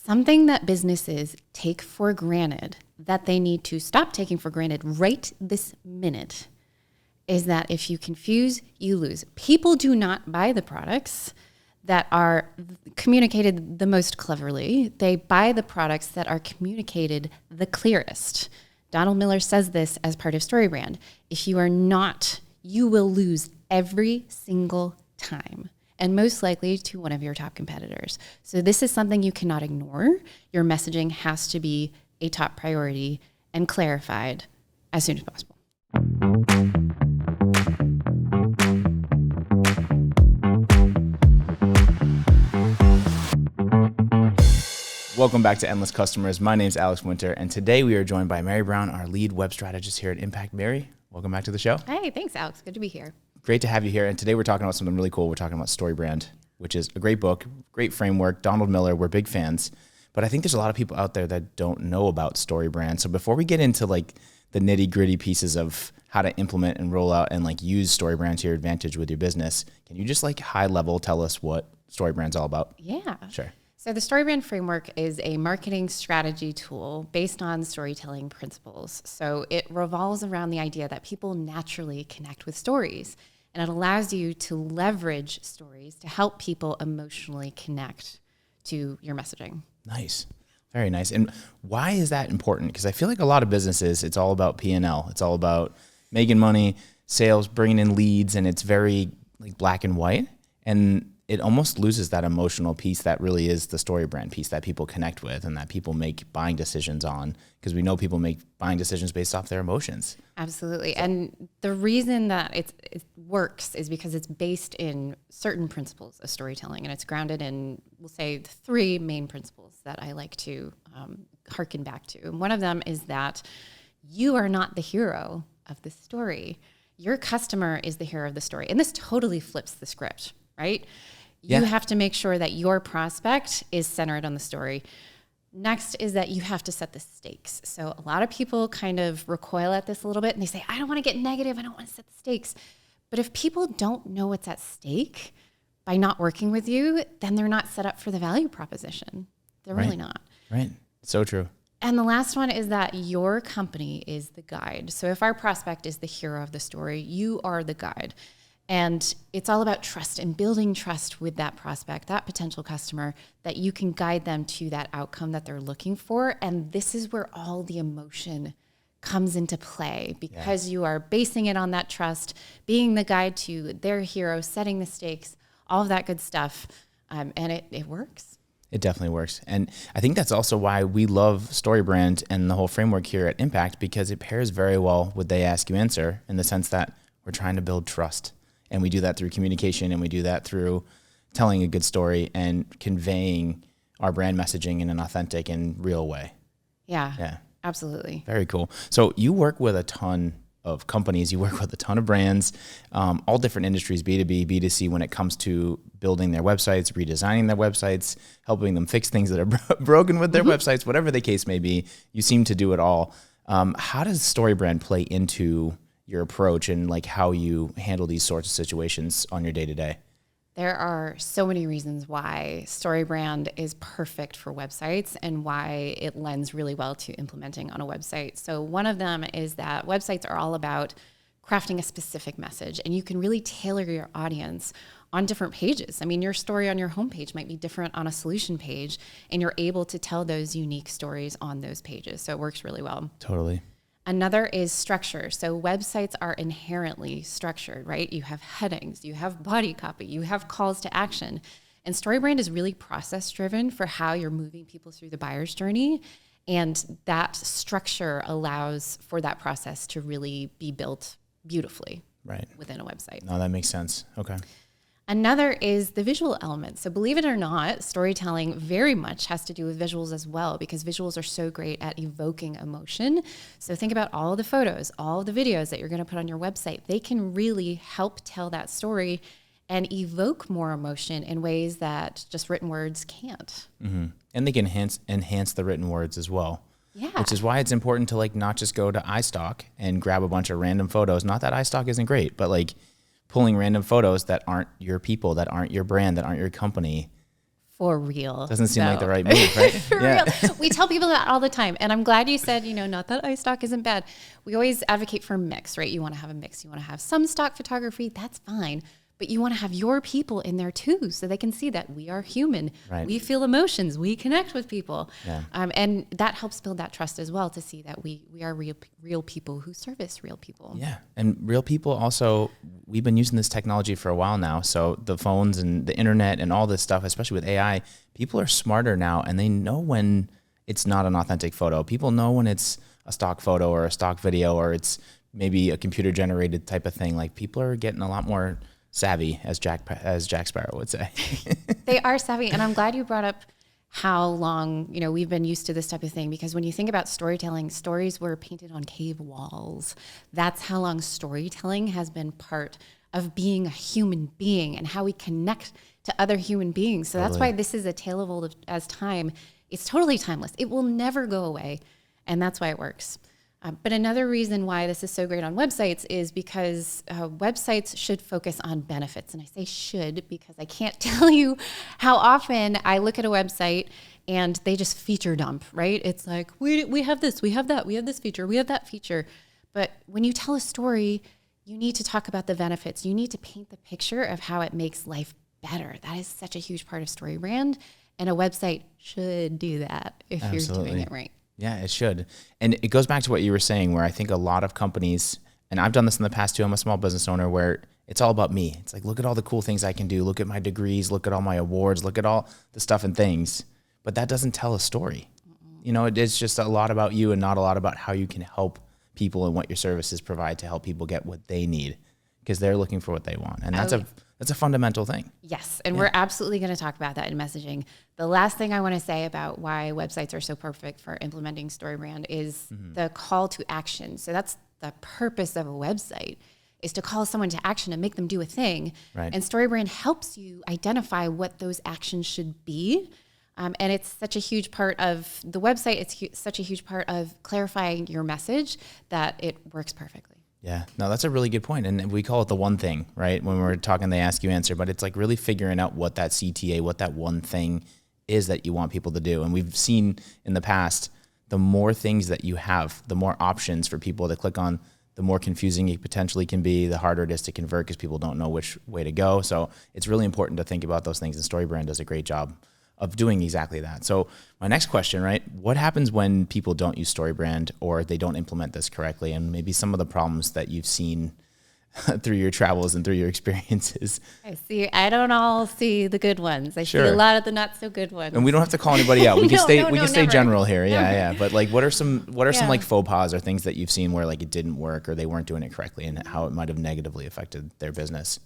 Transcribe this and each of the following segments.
Something that businesses take for granted that they need to stop taking for granted right this minute is that if you confuse, you lose. People do not buy the products that are communicated the most cleverly. They buy the products that are communicated the clearest. Donald Miller says this as part of StoryBrand. If you are not, you will lose every single time, and most likely to one of your top competitors. So this is something you cannot ignore. Your messaging has to be a top priority and clarified as soon as possible. Welcome back to Endless Customers. My name is Alex Winter, and today we are joined by Mary Brown, our lead web strategist here at Impact. Mary, welcome back to the show. Hey, thanks, Alex. Good to be here. Great to have you here. And today we're talking about something really cool. We're talking about StoryBrand, which is a great book, great framework. Donald Miller, we're big fans. But I think there's a lot of people out there that don't know about StoryBrand. So before we get into like the nitty gritty pieces of how to implement and roll out and like use StoryBrand to your advantage with your business, can you just like high level tell us what StoryBrand's all about? Yeah. Sure. So the StoryBrand framework is a marketing strategy tool based on storytelling principles. So it revolves around the idea that people naturally connect with stories, and it allows you to leverage stories to help people emotionally connect to your messaging. Nice. Very nice. And why is that important? Because I feel like a lot of businesses, it's all about P&L. It's all about making money, sales, bringing in leads, and it's very like black and white. And it almost loses that emotional piece that really is the StoryBrand piece that people connect with and that people make buying decisions on, because we know people make buying decisions based off their emotions. Absolutely. So, and the reason that it works is because it's based in certain principles of storytelling, and it's grounded in, we'll say, the three main principles that I like to hearken back to. And one of them is that you are not the hero of the story. Your customer is the hero of the story. And this totally flips the script, right? You have to make sure that your prospect is centered on the story. Next is that you have to set the stakes. So a lot of people kind of recoil at this a little bit and they say, I don't want to get negative. I don't want to set the stakes. But if people don't know what's at stake by not working with you, then they're not set up for the value proposition. They're really not. Right. So true. And the last one is that your company is the guide. So if our prospect is the hero of the story, you are the guide. And it's all about trust and building trust with that prospect, that potential customer, that you can guide them to that outcome that they're looking for. And this is where all the emotion comes into play, because you are basing it on that trust, being the guide to their hero, setting the stakes, all of that good stuff. And it works. It definitely works. And I think that's also why we love StoryBrand and the whole framework here at Impact, because it pairs very well with They Ask You Answer, in the sense that we're trying to build trust. And we do that through communication, and we do that through telling a good story and conveying our brand messaging in an authentic and real way. Yeah, absolutely. Very cool. So you work with a ton of companies, you work with a ton of brands, all different industries, B2B, B2C, when it comes to building their websites, redesigning their websites, helping them fix things that are broken with their websites, whatever the case may be. You seem to do it all. How does StoryBrand play into your approach and like how you handle these sorts of situations on your day-to-day? There are so many reasons why StoryBrand is perfect for websites and why it lends really well to implementing on a website. So one of them is that websites are all about crafting a specific message, and you can really tailor your audience on different pages. I mean, your story on your homepage might be different on a solution page, and you're able to tell those unique stories on those pages. So it works really well. Totally. Another is structure. So websites are inherently structured, right? You have headings, you have body copy, you have calls to action. And StoryBrand is really process driven for how you're moving people through the buyer's journey. And that structure allows for that process to really be built beautifully within a website. No, that makes sense. Okay. Another is the visual element. So believe it or not, storytelling very much has to do with visuals as well, because visuals are so great at evoking emotion. So think about all the photos, all the videos that you're going to put on your website. They can really help tell that story and evoke more emotion in ways that just written words can't. Mm-hmm. And they can enhance the written words as well. Yeah. Which is why it's important to like not just go to iStock and grab a bunch of random photos. Not that iStock isn't great, but like pulling random photos that aren't your people, that aren't your brand, that aren't your company. For real. Doesn't seem like the right move, right? For real. We tell people that all the time. And I'm glad you said, not that iStock isn't bad. We always advocate for mix, right? You want to have a mix. You want to have some stock photography. That's fine. But you want to have your people in there too, so they can see that we are human. Right. We feel emotions. We connect with people. Yeah. And that helps build that trust as well, to see that we are real people who service real people. Yeah. And real people also, we've been using this technology for a while now. So the phones and the internet and all this stuff, especially with AI, people are smarter now, and they know when it's not an authentic photo. People know when it's a stock photo or a stock video, or it's maybe a computer generated type of thing. Like, people are getting a lot more savvy, as Jack Sparrow would say. They are savvy. And I'm glad you brought up how long, we've been used to this type of thing, because when you think about storytelling, stories were painted on cave walls. That's how long storytelling has been part of being a human being and how we connect to other human beings. So That's why this is a tale of old as time. It's totally timeless. It will never go away. And that's why it works. But another reason why this is so great on websites is because websites should focus on benefits. And I say should because I can't tell you how often I look at a website and they just feature dump, right? It's like, we have this, we have that, we have this feature, we have that feature. But when you tell a story, you need to talk about the benefits. You need to paint the picture of how it makes life better. That is such a huge part of StoryBrand. And a website should do that if you're doing it right. Yeah, it should. And it goes back to what you were saying, where I think a lot of companies, and I've done this in the past too, I'm a small business owner, where it's all about me. It's like, look at all the cool things I can do. Look at my degrees. Look at all my awards. Look at all the stuff and things. But that doesn't tell a story. It's just a lot about you and not a lot about how you can help people and what your services provide to help people get what they need, because they're looking for what they want. And that's a fundamental thing. Yes. And we're absolutely going to talk about that in messaging. The last thing I want to say about why websites are so perfect for implementing StoryBrand is the call to action. So that's the purpose of a website, is to call someone to action and make them do a thing. Right. And StoryBrand helps you identify what those actions should be. And it's such a huge part of the website. It's such a huge part of clarifying your message that it works perfectly. Yeah, no, that's a really good point. And we call it the one thing, right? When we're talking, they ask you answer, but it's like really figuring out what that CTA, what that one thing is that you want people to do. And we've seen in the past, the more things that you have, the more options for people to click on, the more confusing it potentially can be, the harder it is to convert because people don't know which way to go. So it's really important to think about those things. And StoryBrand does a great job of doing exactly that. So my next question, right? What happens when people don't use StoryBrand or they don't implement this correctly? And maybe some of the problems that you've seen through your travels and through your experiences. I don't all see the good ones. I see a lot of the not so good ones. And we don't have to call anybody out. We can stay never. general here. Yeah. But like, what are some like faux pas or things that you've seen where like it didn't work or they weren't doing it correctly and how it might have negatively affected their business?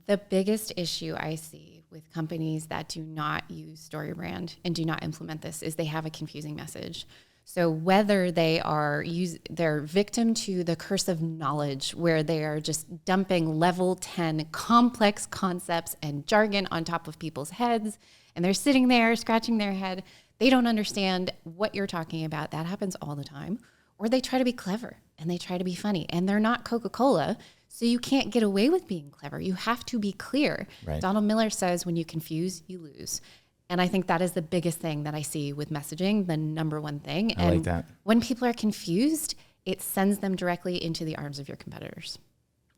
The biggest issue I see with companies that do not use StoryBrand and do not implement this is they have a confusing message. So whether they're victim to the curse of knowledge, where they are just dumping level 10 complex concepts and jargon on top of people's heads, and they're sitting there scratching their head. They don't understand what you're talking about. That happens all the time. Or they try to be clever and they try to be funny, and they're not Coca-Cola. So you can't get away with being clever. You have to be clear. Right. Donald Miller says, when you confuse, you lose. And I think that is the biggest thing that I see with messaging, the number one thing. I like that. When people are confused, it sends them directly into the arms of your competitors.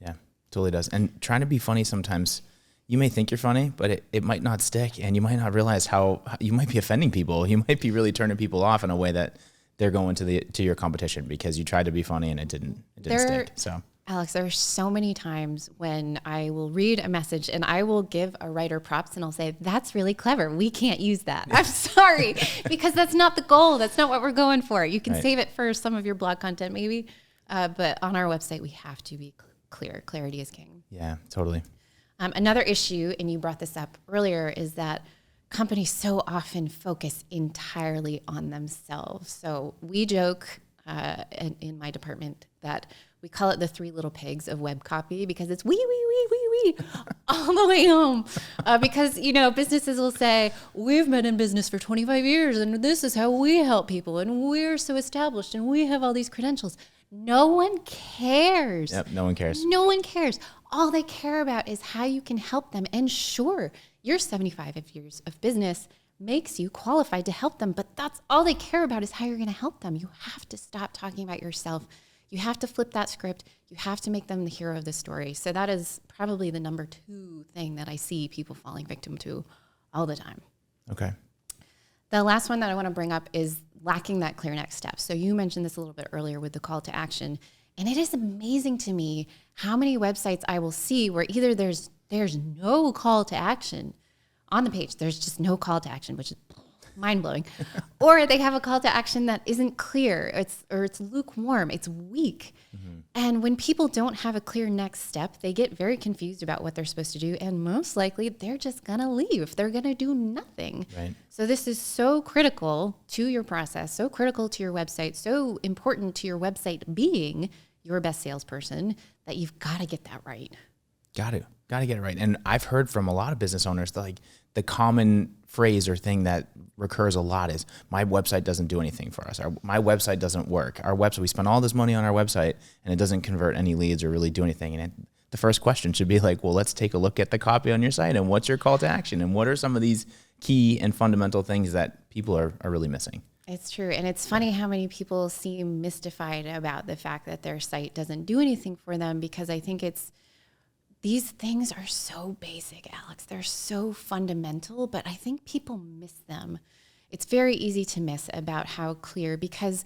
Yeah, totally does. And trying to be funny sometimes, you may think you're funny, but it might not stick, and you might not realize how you might be offending people. You might be really turning people off in a way that they're going to your competition because you tried to be funny and it didn't stick. So Alex, there are so many times when I will read a message and I will give a writer props and I'll say, that's really clever. We can't use that. I'm sorry, because that's not the goal. That's not what we're going for. You can save it for some of your blog content maybe, but on our website, we have to be clear. Clarity is king. Yeah, totally. Another issue, and you brought this up earlier, is that companies so often focus entirely on themselves. So we joke in my department that we call it the three little pigs of web copy, because it's we all the way home. Because, businesses will say, we've been in business for 25 years and this is how we help people and we're so established and we have all these credentials. No one cares. Yep, no one cares. No one cares. All they care about is how you can help them. And sure, your 75 years of business makes you qualified to help them, but that's all they care about is how you're going to help them. You have to stop talking about yourself. You have to flip that script. You have to make them the hero of the story. So that is probably the number 2 thing that I see people falling victim to all the time. Okay. The last one that I want to bring up is lacking that clear next step. So you mentioned this a little bit earlier with the call to action. And it is amazing to me how many websites I will see where either there's no call to action on the page. There's just no call to action, which is mind-blowing. Or they have a call to action that isn't clear. It's lukewarm. It's weak. Mm-hmm. And when people don't have a clear next step, they get very confused about what they're supposed to do. And most likely, they're just going to leave. They're going to do nothing. Right. So this is so critical to your process, so critical to your website, so important to your website being your best salesperson that you've got to get that right. Got to get it right. And I've heard from a lot of business owners that, like, the common phrase or thing that recurs a lot is, my website doesn't do anything for us. My website doesn't work. Our website, we spend all this money on our website and it doesn't convert any leads or really do anything. And the first question should be like, well, let's take a look at the copy on your site and what's your call to action and what are some of these key and fundamental things that people are really missing. It's true. And it's funny how many people seem mystified about the fact that their site doesn't do anything for them, because I think these things are so basic, Alex. They're so fundamental, but I think people miss them. It's very easy to miss about how clear, because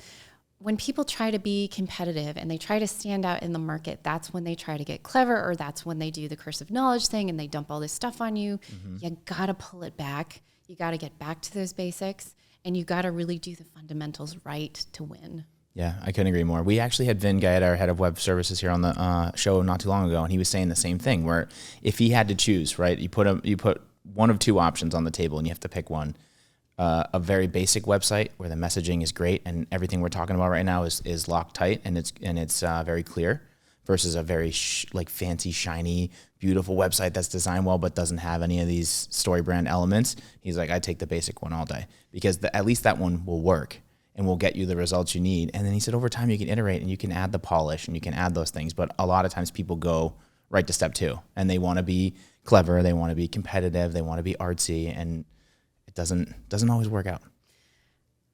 when people try to be competitive and they try to stand out in the market, that's when they try to get clever, or that's when they do the curse of knowledge thing and they dump all this stuff on you. Mm-hmm. You got to pull it back. You got to get back to those basics, and you got to really do the fundamentals right to win. Yeah, I couldn't agree more. We actually had Vin Gaeta, our head of web services, here on the show not too long ago, and he was saying the same thing, where if he had to choose, right, you put one of 2 options on the table and you have to pick one. A very basic website where the messaging is great and everything we're talking about right now is locked tight and it's very clear, versus a very fancy, shiny, beautiful website that's designed well but doesn't have any of these StoryBrand elements. He's like, I take the basic one all day, because at least that one will work and will get you the results you need. And then he said, over time you can iterate and you can add the polish and you can add those things. But a lot of times people go right to step 2 and they want to be clever, they want to be competitive, they want to be artsy, and it doesn't always work out.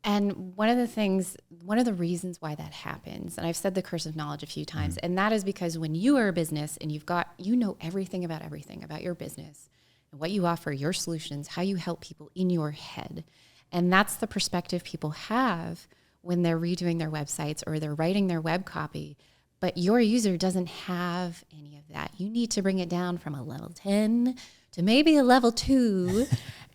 And one of the reasons why that happens, and I've said the curse of knowledge a few times, and that is because when you are a business and you know everything about your business and what you offer, your solutions, how you help people in your head. And that's the perspective people have when they're redoing their websites or they're writing their web copy. But your user doesn't have any of that. You need to bring it down from a level 10 to maybe a level 2.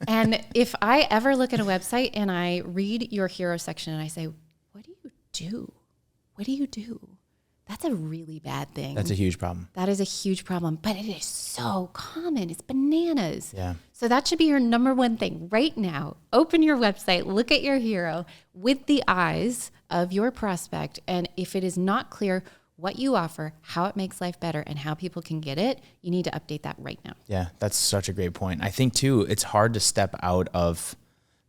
And if I ever look at a website and I read your hero section and I say, what do you do? What do you do? That's a really bad thing. That's a huge problem. That is a huge problem, but it is so common. It's bananas. Yeah. So that should be your number 1 thing right now. Open your website, look at your hero with the eyes of your prospect. And if it is not clear what you offer, how it makes life better, and how people can get it, you need to update that right now. Yeah, that's such a great point. I think too, it's hard to step out of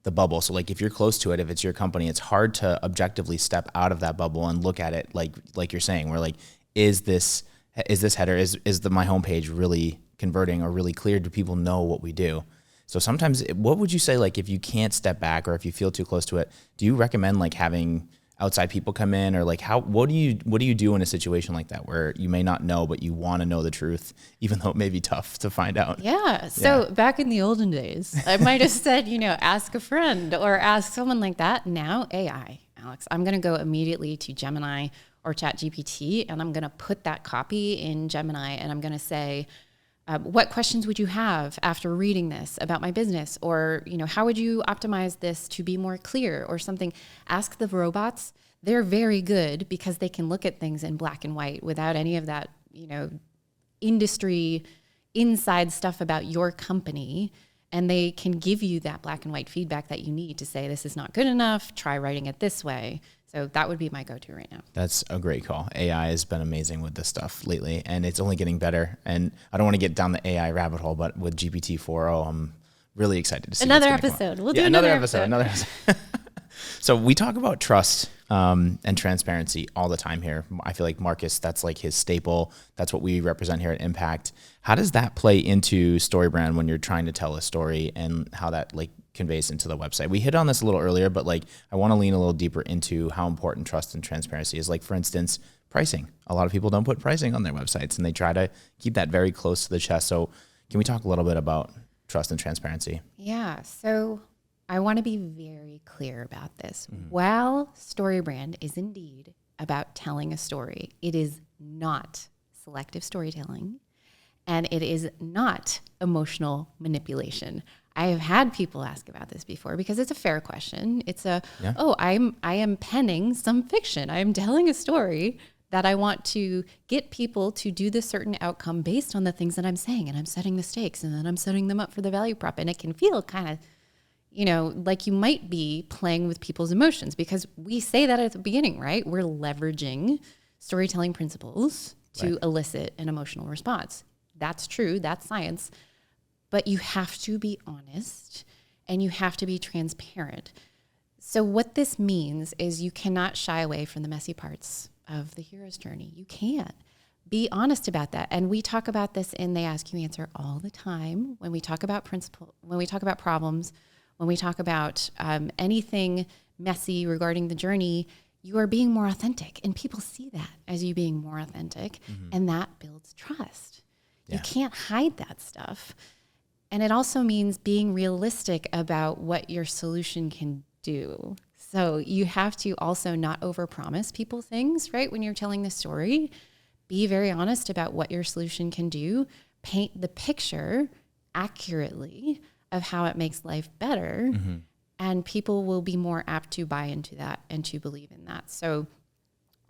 the bubble. So like if you're close to it, if it's your company, it's hard to objectively step out of that bubble and look at it like you're saying, where like, is this header, is my homepage really converting or really clear? Do people know what we do? So sometimes, what would you say, like, if you can't step back or if you feel too close to it, do you recommend like having outside people come in, or like what do you do in a situation like that where you may not know, but you want to know the truth, even though it may be tough to find out? Yeah. So back in the olden days, I might have said, ask a friend or ask someone like that. Now AI, Alex, I'm going to go immediately to Gemini or ChatGPT, and I'm going to put that copy in Gemini, and I'm going to say, what questions would you have after reading this about my business? Or, how would you optimize this to be more clear or something? Ask the robots. They're very good because they can look at things in black and white without any of that, industry inside stuff about your company. And they can give you that black and white feedback that you need to say, this is not good enough. Try writing it this way. So that would be my go-to right now. That's a great call. AI has been amazing with this stuff lately, and it's only getting better. And I don't want to get down the AI rabbit hole, but with GPT-4o, I'm really excited to see another episode. We'll do another episode. So we talk about trust and transparency all the time here. I feel like Marcus, that's like his staple. That's what we represent here at Impact. How does that play into StoryBrand when you're trying to tell a story, and how that like conveys into the website. We hit on this a little earlier, but like I want to lean a little deeper into how important trust and transparency is. Like for instance, pricing. A lot of people don't put pricing on their websites and they try to keep that very close to the chest. So can we talk a little bit about trust and transparency? Yeah. So I want to be very clear about this. While StoryBrand is indeed about telling a story, it is not selective storytelling, and it is not emotional manipulation. I have had people ask about this before because it's a fair question. It's I am penning some fiction. I am telling a story that I want to get people to do this certain outcome based on the things that I'm saying, and I'm setting the stakes, and then I'm setting them up for the value prop, and it can feel kind of, like you might be playing with people's emotions, because we say that at the beginning, right? We're leveraging storytelling principles to elicit an emotional response. That's true. That's science. But you have to be honest and you have to be transparent. So what this means is you cannot shy away from the messy parts of the hero's journey. You can't. Be honest about that. And we talk about this in They Ask You Answer all the time when we talk about principle, when we talk about problems, when we talk about anything messy regarding the journey. You are being more authentic, and people see that as you being more authentic, and that builds trust. You can't hide that stuff. And it also means being realistic about what your solution can do. So you have to also not overpromise people things, right? When you're telling the story, be very honest about what your solution can do. Paint the picture accurately of how it makes life better. And people will be more apt to buy into that and to believe in that. So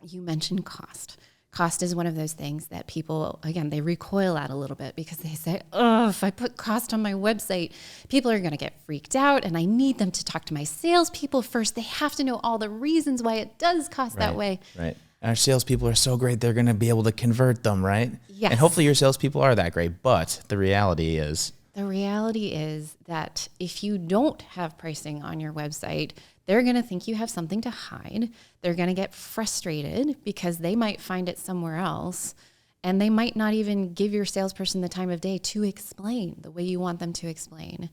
you mentioned cost. Cost is one of those things that people, again, they recoil at a little bit because they say, oh, if I put cost on my website, people are going to get freaked out, and I need them to talk to my salespeople first. They have to know all the reasons why it does cost that way. Right. Our salespeople are so great, they're going to be able to convert them, right? Yes. And hopefully your salespeople are that great, but the reality is... The reality is that if you don't have pricing on your website, they're going to think you have something to hide. They're going to get frustrated because they might find it somewhere else, and they might not even give your salesperson the time of day to explain the way you want them to explain.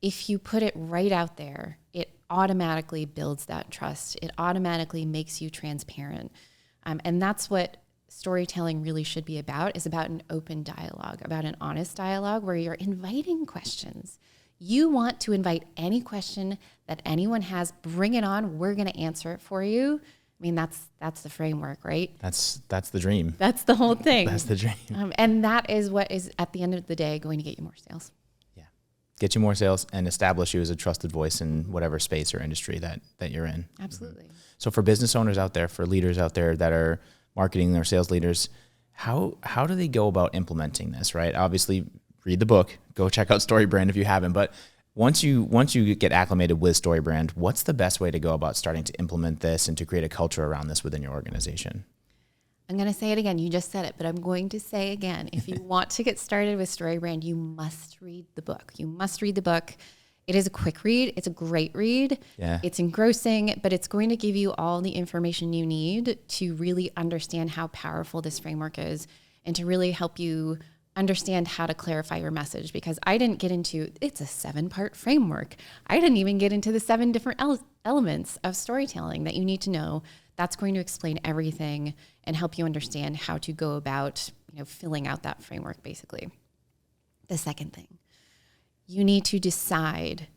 If you put it right out there, it automatically builds that trust. It automatically makes you transparent. And that's what storytelling really should be about, is about an open dialogue, about an honest dialogue where you're inviting questions. You want to invite any question that anyone has, bring it on. We're going to answer it for you. I mean, that's the framework, right? That's the dream. That's the whole thing. That's the dream. And that is what is, at the end of the day, going to get you more sales. Yeah. Get you more sales and establish you as a trusted voice in whatever space or industry that you're in. Absolutely. So for business owners out there, for leaders out there that are marketing or sales leaders, how do they go about implementing this, right? Obviously, read the book, go check out StoryBrand if you haven't, but once you get acclimated with StoryBrand, what's the best way to go about starting to implement this and to create a culture around this within your organization? I'm going to say it again. You just said it, but I'm going to say again. If you want to get started with StoryBrand, you must read the book. You must read the book. It is a quick read. It's a great read. Yeah. It's engrossing, but it's going to give you all the information you need to really understand how powerful this framework is and to really help you understand how to clarify your message. Because I didn't get into, it's a 7-part framework. I didn't even get into the 7 different elements of storytelling that you need to know. That's going to explain everything and help you understand how to go about, filling out that framework, basically. The second thing, you need to decide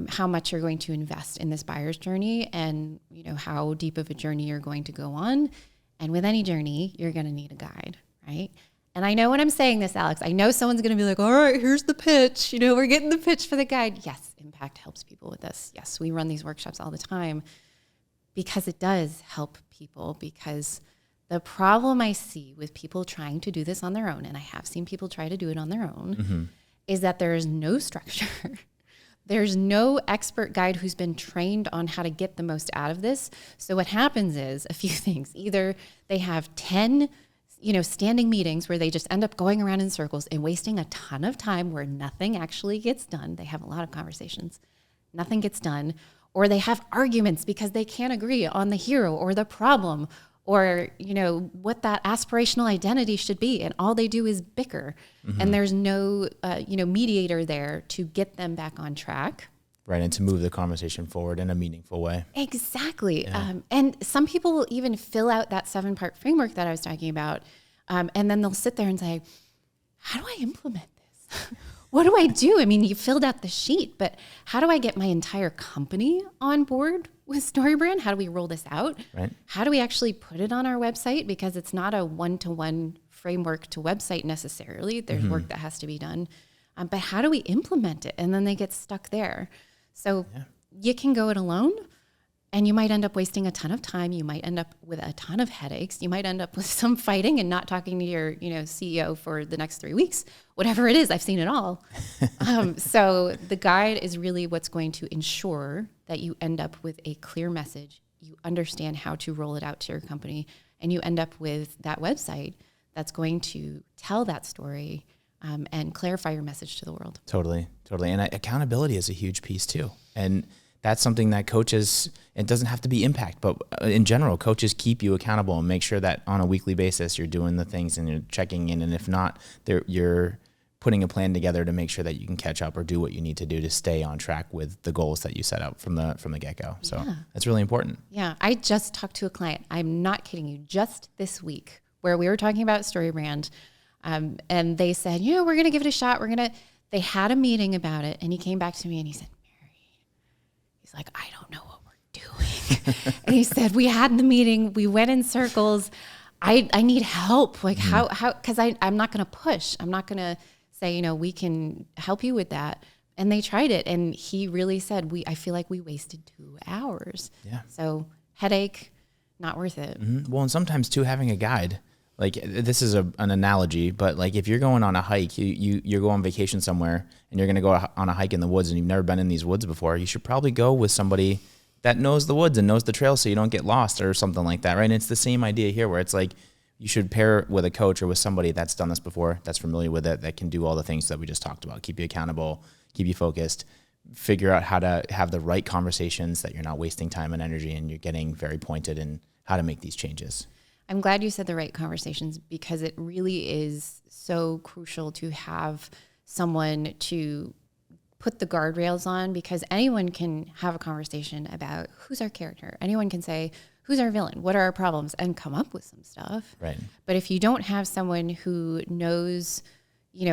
how much you're going to invest in this buyer's journey and, how deep of a journey you're going to go on. And with any journey, you're going to need a guide, right? And I know when I'm saying this, Alex, I know someone's going to be like, all right, here's the pitch. We're getting the pitch for the guide. Yes, Impact helps people with this. Yes, we run these workshops all the time because it does help people. Because the problem I see with people trying to do this on their own, and I have seen people try to do it on their own, is that there is no structure. There's no expert guide who's been trained on how to get the most out of this. So what happens is a few things. Either they have 10 standing meetings where they just end up going around in circles and wasting a ton of time where nothing actually gets done. They have a lot of conversations. Nothing gets done. Or they have arguments because they can't agree on the hero or the problem or, what that aspirational identity should be. And all they do is bicker. And there's no, mediator there to get them back on track. Right, and to move the conversation forward in a meaningful way. Exactly. Yeah. And some people will even fill out that 7-part framework that I was talking about. And then they'll sit there and say, how do I implement this? What do I do? I mean, you filled out the sheet, but how do I get my entire company on board with StoryBrand? How do we roll this out? Right. How do we actually put it on our website? Because it's not a one-to-one framework to website necessarily. There's work that has to be done. But how do we implement it? And then they get stuck there. So you can go it alone, and you might end up wasting a ton of time. You might end up with a ton of headaches. You might end up with some fighting and not talking to your, CEO for the next 3 weeks. Whatever it is, I've seen it all. So the guide is really what's going to ensure that you end up with a clear message. You understand how to roll it out to your company, and you end up with that website that's going to tell that story and clarify your message to the world. Totally. And accountability is a huge piece too. And that's something that coaches, it doesn't have to be impact, but in general, coaches keep you accountable and make sure that on a weekly basis, you're doing the things and you're checking in. And if not, you're putting a plan together to make sure that you can catch up or do what you need to do to stay on track with the goals that you set out from the get-go. So that's really important. Yeah. I just talked to a client. I'm not kidding you. Just this week where we were talking about StoryBrand. And they said, we're going to give it a shot. They had a meeting about it. And he came back to me and he said, Mary, he's like, I don't know what we're doing. And he said, we had the meeting. We went in circles. I need help. Like how, cause I'm not going to push. I'm not going to say, we can help you with that. And they tried it. And he really said, I feel like we wasted 2 hours. Yeah. So headache, not worth it. Mm-hmm. Well, and sometimes too, having a guide, like this is an analogy, but like if you're going on a hike, you go on vacation somewhere and you're going to go on a hike in the woods and you've never been in these woods before, you should probably go with somebody that knows the woods and knows the trail so you don't get lost or something like that, right? And it's the same idea here where it's like you should pair with a coach or with somebody that's done this before, that's familiar with it, that can do all the things that we just talked about, keep you accountable, keep you focused, figure out how to have the right conversations that you're not wasting time and energy and you're getting very pointed in how to make these changes. I'm glad you said the right conversations because it really is so crucial to have someone to put the guardrails on because anyone can have a conversation about who's our character. Anyone can say, who's our villain? What are our problems? And come up with some stuff. Right. But if you don't have someone who knows,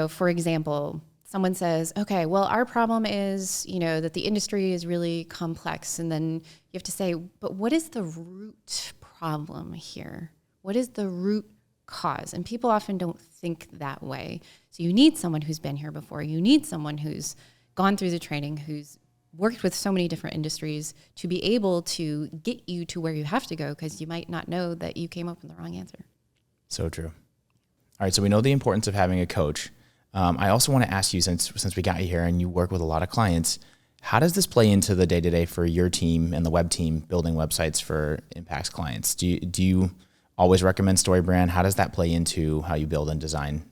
for example, someone says, okay, well, our problem is, that the industry is really complex. And then you have to say, but what is the root problem here? What is the root cause? And people often don't think that way. So you need someone who's been here before. You need someone who's gone through the training, who's worked with so many different industries to be able to get you to where you have to go because you might not know that you came up with the wrong answer. So true. All right, so we know the importance of having a coach. I also want to ask you, since we got you here and you work with a lot of clients, how does this play into the day-to-day for your team and the web team building websites for Impact's clients? Do you always recommend StoryBrand? How does that play into how you build and design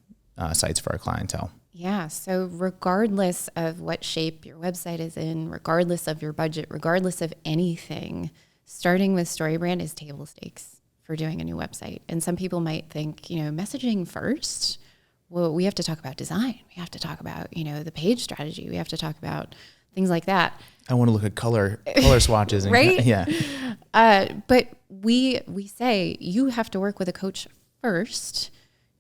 sites for our clientele? Yeah, so regardless of what shape your website is in, regardless of your budget, regardless of anything, starting with StoryBrand is table stakes for doing a new website. And some people might think, messaging first. Well, we have to talk about design. We have to talk about, the page strategy. We have to talk about things like that. I want to look at color swatches. And, right? Yeah. But we say you have to work with a coach first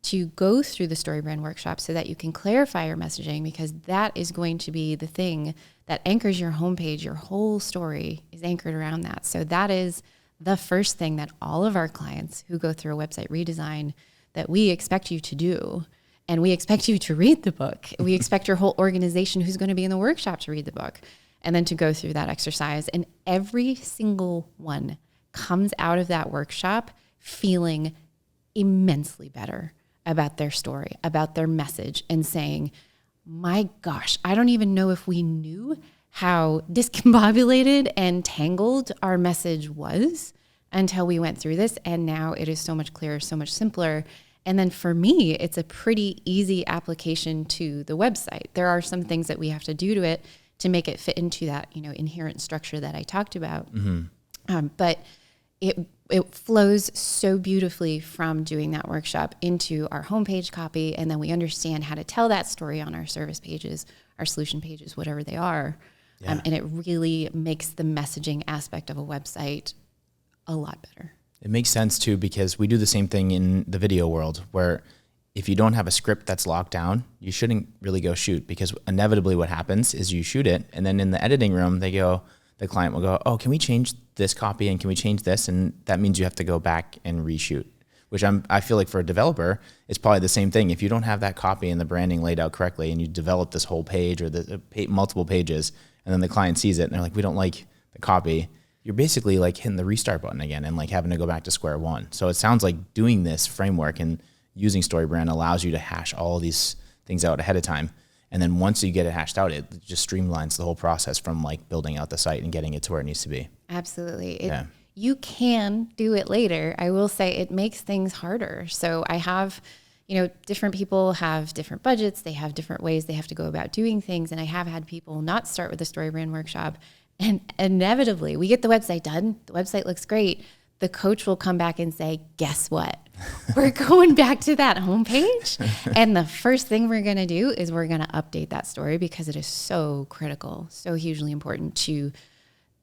to go through the StoryBrand workshop so that you can clarify your messaging because that is going to be the thing that anchors your homepage. Your whole story is anchored around that. So that is the first thing that all of our clients who go through a website redesign that we expect you to do. And we expect you to read the book. We expect your whole organization who's going to be in the workshop to read the book and then to go through that exercise. And every single one comes out of that workshop feeling immensely better about their story, about their message, and saying, my gosh, I don't even know if we knew how discombobulated and tangled our message was until we went through this. And now it is so much clearer, so much simpler. And then for me, it's a pretty easy application to the website. There are some things that we have to do to it to make it fit into that, inherent structure that I talked about. Mm-hmm. But it flows so beautifully from doing that workshop into our homepage copy. And then we understand how to tell that story on our service pages, our solution pages, whatever they are. Yeah. And it really makes the messaging aspect of a website a lot better. It makes sense too, because we do the same thing in the video world where if you don't have a script that's locked down, you shouldn't really go shoot, because inevitably what happens is you shoot it and then in the editing room, the client will go, oh, can we change this copy and can we change this? And that means you have to go back and reshoot, which I feel like for a developer, it's probably the same thing. If you don't have that copy and the branding laid out correctly and you develop this whole page or multiple pages and then the client sees it and they're like, we don't like the copy, you're basically like hitting the restart button again and like having to go back to square one. So it sounds like doing this framework and using StoryBrand allows you to hash all of these things out ahead of time. And then once you get it hashed out, it just streamlines the whole process from like building out the site and getting it to where it needs to be. Absolutely. You can do it later. I will say it makes things harder. So I have, different people have different budgets. They have different ways they have to go about doing things. And I have had people not start with a StoryBrand workshop. And inevitably, we get the website done. The website looks great. The coach will come back and say, guess what? We're going back to that homepage. And the first thing we're going to do is we're going to update that story because it is so critical, so hugely important to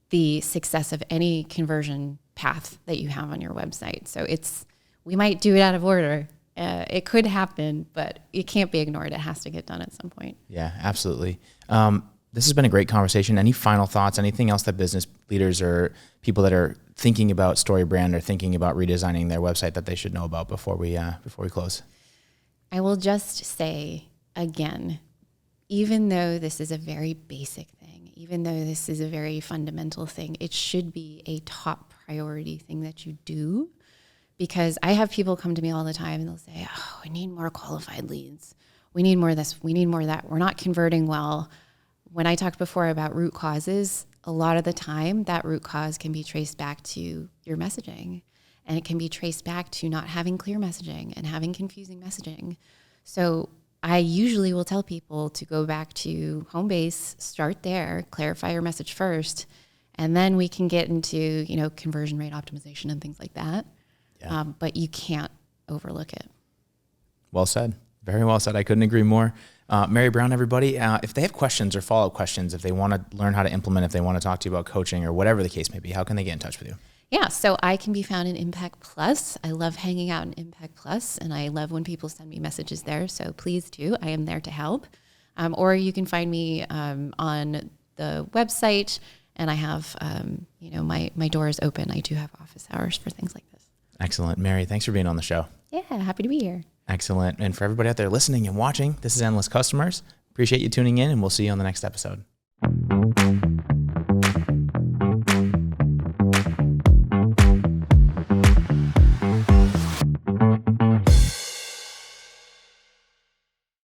the success of any conversion path that you have on your website. So we might do it out of order. It could happen, but it can't be ignored. It has to get done at some point. Yeah, absolutely. This has been a great conversation. Any final thoughts? Anything else that business leaders or people that are thinking about StoryBrand or thinking about redesigning their website that they should know about before we close? I will just say again, even though this is a very basic thing, even though this is a very fundamental thing, it should be a top priority thing that you do. Because I have people come to me all the time and they'll say, oh, we need more qualified leads. We need more of this. We need more of that. We're not converting well. When I talked before about root causes, a lot of the time that root cause can be traced back to your messaging, and it can be traced back to not having clear messaging and having confusing messaging. So I usually will tell people to go back to home base, start there, clarify your message first, and then we can get into, conversion rate optimization and things like that. Yeah. But you can't overlook it. Well said. Very well said. I couldn't agree more. Mary Brown, everybody, if they have questions or follow-up questions, if they want to learn how to implement, if they want to talk to you about coaching or whatever the case may be, how can they get in touch with you? Yeah, so I can be found in Impact Plus. I love hanging out in Impact Plus, and I love when people send me messages there. So please do. I am there to help. Or you can find me on the website, and I have, my door is open. I do have office hours for things like this. Excellent. Mary, thanks for being on the show. Yeah, happy to be here. Excellent. And for everybody out there listening and watching, this is Endless Customers. Appreciate you tuning in, and we'll see you on the next episode.